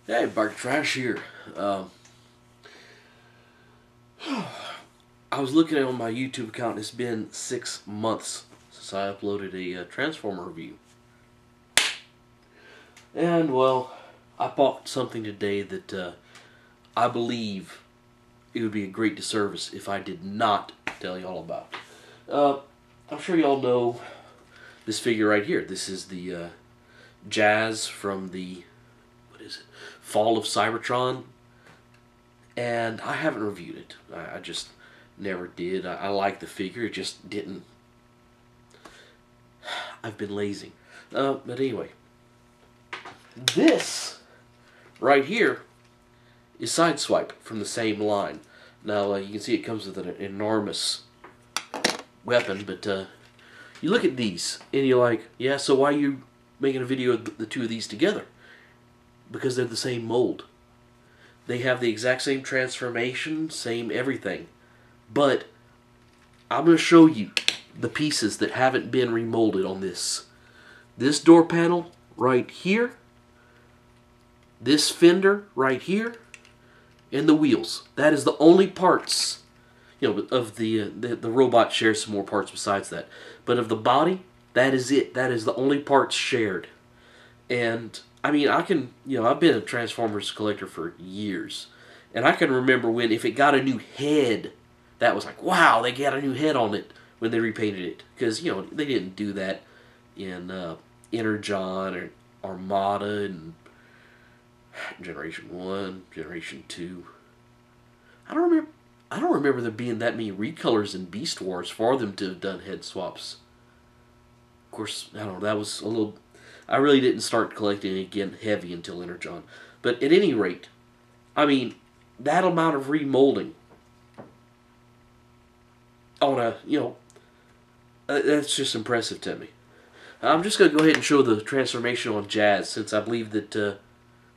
Hey, Bark Trash here. I was looking on my YouTube account. It's been 6 months since I uploaded a Transformer review. And, well, I bought something today that I believe it would be a great disservice if I did not tell y'all about. I'm sure y'all know this figure right here. This is the Jazz from the, what is it, Fall of Cybertron. And I haven't reviewed it. I just never did. I like the figure. It just didn't. I've been lazy. But anyway. This right here is Sideswipe from the same line. Now, you can see it comes with an enormous weapon, but you look at these, and you're like, yeah, so why are you making a video of the two of these together? Because they're the same mold. They have the exact same transformation, same everything. But I'm going to show you the pieces that haven't been remolded on this. This door panel right here, this fender right here, and the wheels. That is the only parts, you know, of the robot shares some more parts besides that. But of the body, that is it. That is the only parts shared. And I mean, I've been a Transformers collector for years. And I can remember when, if it got a new head, that was like, wow, they got a new head on it when they repainted it. Because, you know, they didn't do that in Energon or Armada and Generation 1, Generation 2. I don't remember there being that many recolors in Beast Wars for them to have done head swaps. Of course, I don't know, that was a little... I really didn't start collecting again heavy until Energon. But at any rate, I mean, that amount of remolding on a, you know, that's just impressive to me. I'm just going to go ahead and show the transformation on Jazz, since I believe that,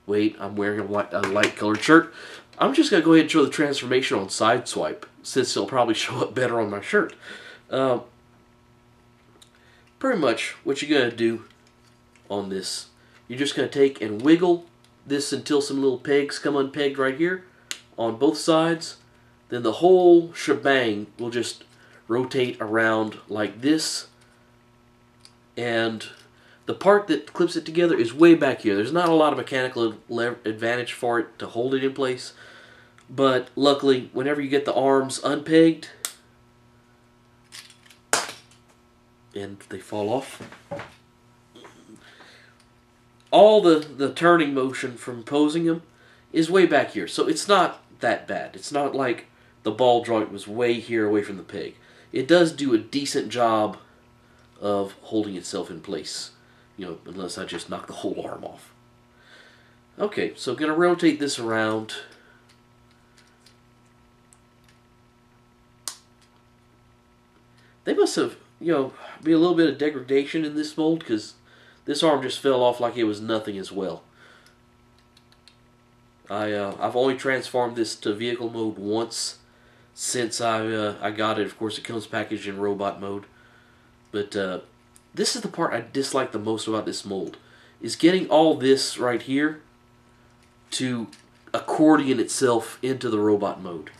wait, I'm wearing a light colored shirt. I'm just going to go ahead and show the transformation on Sideswipe, since it'll probably show up better on my shirt. Pretty much what you're going to do on this, you're just going to take and wiggle this until some little pegs come unpegged right here on both sides. Then the whole shebang will just rotate around like this, and the part that clips it together is way back here. There's not a lot of mechanical advantage for it to hold it in place, but luckily whenever you get the arms unpegged and they fall off, all the turning motion from posing them is way back here. So it's not that bad. It's not like the ball joint was way here away from the peg. It does do a decent job of holding itself in place. You know, unless I just knock the whole arm off. Okay, so I'm going to rotate this around. They must have, you know, be a little bit of degradation in this mold, because this arm just fell off like it was nothing as well. I've only transformed this to vehicle mode once since I got it. Of course, it comes packaged in robot mode. But this is the part I dislike the most about this mold, is getting all this right here to accordion itself into the robot mode.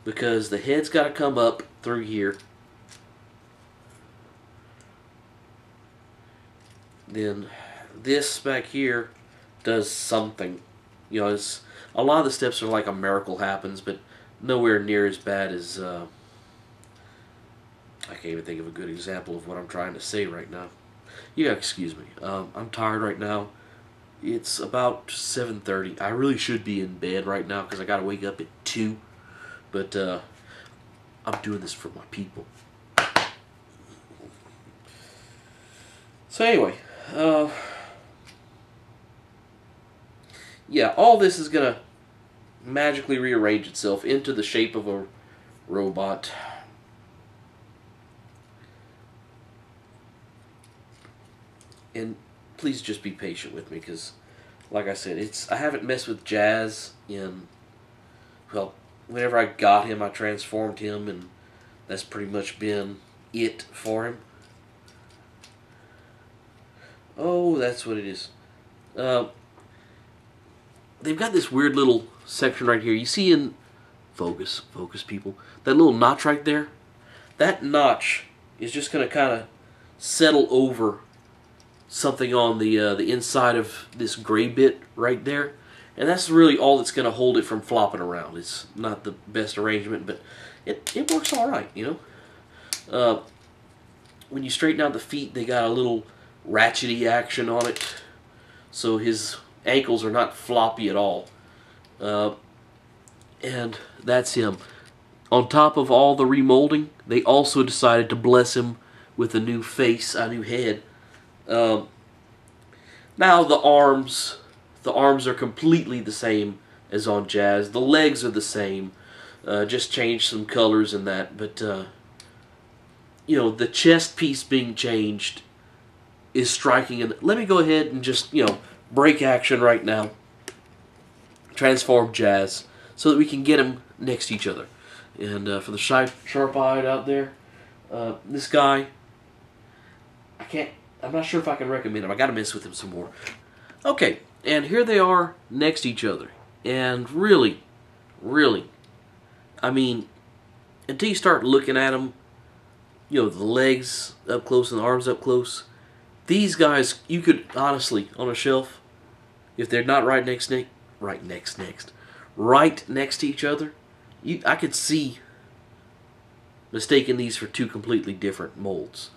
Because the head's got to come up through here. Then this back here does something. You know, it's, a lot of the steps are like a miracle happens, but nowhere near as bad as... I can't even think of a good example of what I'm trying to say right now. You gotta excuse me. I'm tired right now. It's about 7:30. I really should be in bed right now because I gotta wake up at 2. But I'm doing this for my people. So anyway, yeah, all this is gonna magically rearrange itself into the shape of a robot. And please just be patient with me, because, like I said, I haven't messed with Jazz in, well, whenever I got him, I transformed him, and that's pretty much been it for him. Oh, that's what it is. They've got this weird little section right here. You see in focus people, that little notch right there. That notch is just going to kind of settle over something on the inside of this gray bit right there, and that's really all that's going to hold it from flopping around. It's not the best arrangement, but it works all right, you know. When you straighten out the feet, they got a little ratchety action on it, so his ankles are not floppy at all. And that's him. On top of all the remolding, they also decided to bless him with a new face, a new head. Now the arms are completely the same as on Jazz. The legs are the same, just changed some colors and that. But you know, the chest piece being changed is striking. And let me go ahead and just, you know, break action right now. Transform Jazz so that we can get them next to each other. And for the sharp-eyed out there, this guy, I'm not sure if I can recommend him. I got to mess with him some more. Okay, and here they are next to each other. And really, I mean, until you start looking at them, you know, the legs up close and the arms up close, these guys, you could honestly, on a shelf, if they're not right next to each other, I could see mistaking these for two completely different molds.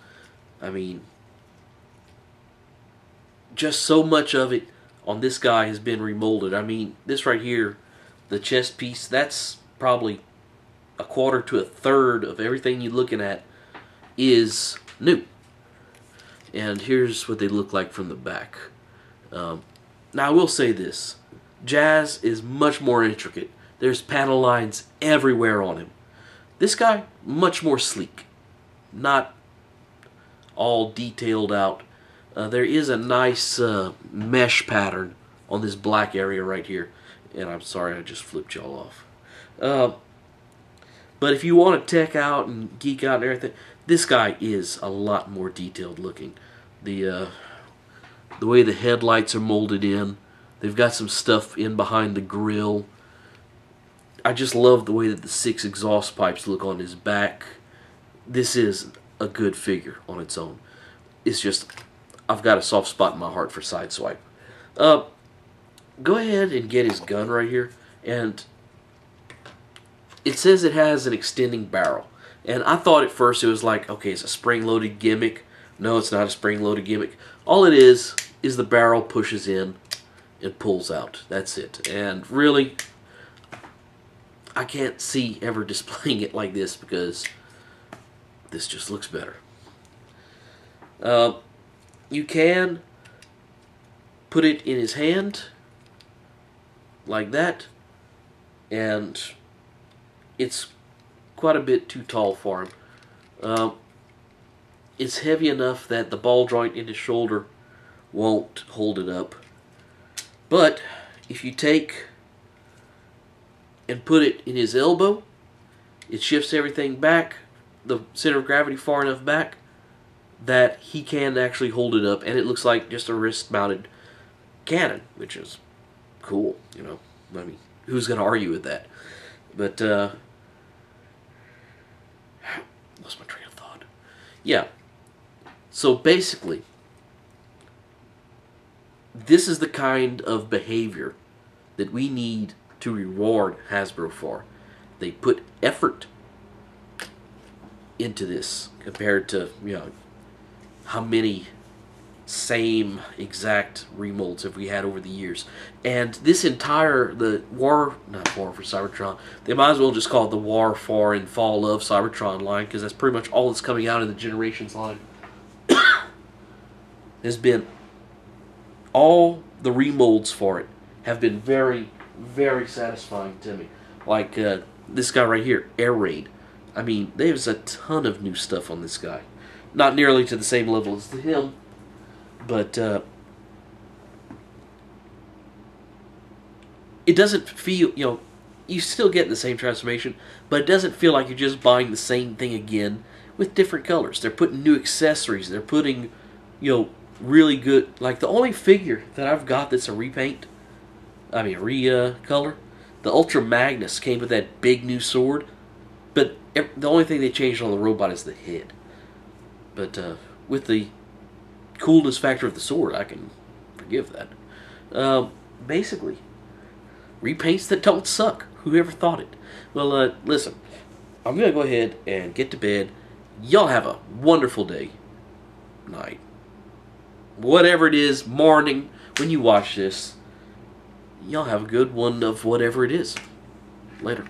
I mean, just so much of it on this guy has been remolded. I mean, this right here, the chest piece, that's probably a quarter to a third of everything you're looking at is new. And here's what they look like from the back. Now I will say this, Jazz is much more intricate. There's panel lines everywhere on him. This guy, much more sleek. Not all detailed out. There is a nice mesh pattern on this black area right here. And I'm sorry, I just flipped y'all off. But if you want to tech out and geek out and everything, this guy is a lot more detailed looking. The way the headlights are molded in. They've got some stuff in behind the grill. I just love the way that the 6 exhaust pipes look on his back. This is a good figure on its own. It's just, I've got a soft spot in my heart for Sideswipe. Go ahead and get his gun right here. And it says it has an extending barrel. And I thought at first it was like, okay, it's a spring-loaded gimmick. No, it's not a spring-loaded gimmick. All it is the barrel pushes in and pulls out. That's it. And really, I can't see ever displaying it like this because this just looks better. You can put it in his hand like that, and it's quite a bit too tall for him. It's heavy enough that the ball joint in his shoulder won't hold it up. But if you take and put it in his elbow, it shifts everything back, the center of gravity far enough back that he can actually hold it up, and it looks like just a wrist-mounted cannon, which is cool, you know. I mean, who's going to argue with that? But, lost my train of thought. Yeah. So basically, this is the kind of behavior that we need to reward Hasbro for. They put effort into this compared to, you know, how many same exact remolds have we had over the years. And this entire, not War for Cybertron, they might as well just call it the War for and Fall of Cybertron line, because that's pretty much all that's coming out in the Generations line. Has been, all the remolds for it have been very, very satisfying to me. Like this guy right here, Air Raid. I mean, there's a ton of new stuff on this guy. Not nearly to the same level as him, but it doesn't feel, you know, you still get the same transformation, but it doesn't feel like you're just buying the same thing again with different colors. They're putting new accessories. They're putting, you know, really good. Like, the only figure that I've got that's a repaint, I mean, recolor, the Ultra Magnus came with that big new sword, but the only thing they changed on the robot is the head. But with the coolness factor of the sword, I can forgive that. Basically, repaints that don't suck. Whoever thought it? Well, listen, I'm going to go ahead and get to bed. Y'all have a wonderful day, night, whatever it is, morning, when you watch this. Y'all have a good one of whatever it is. Later.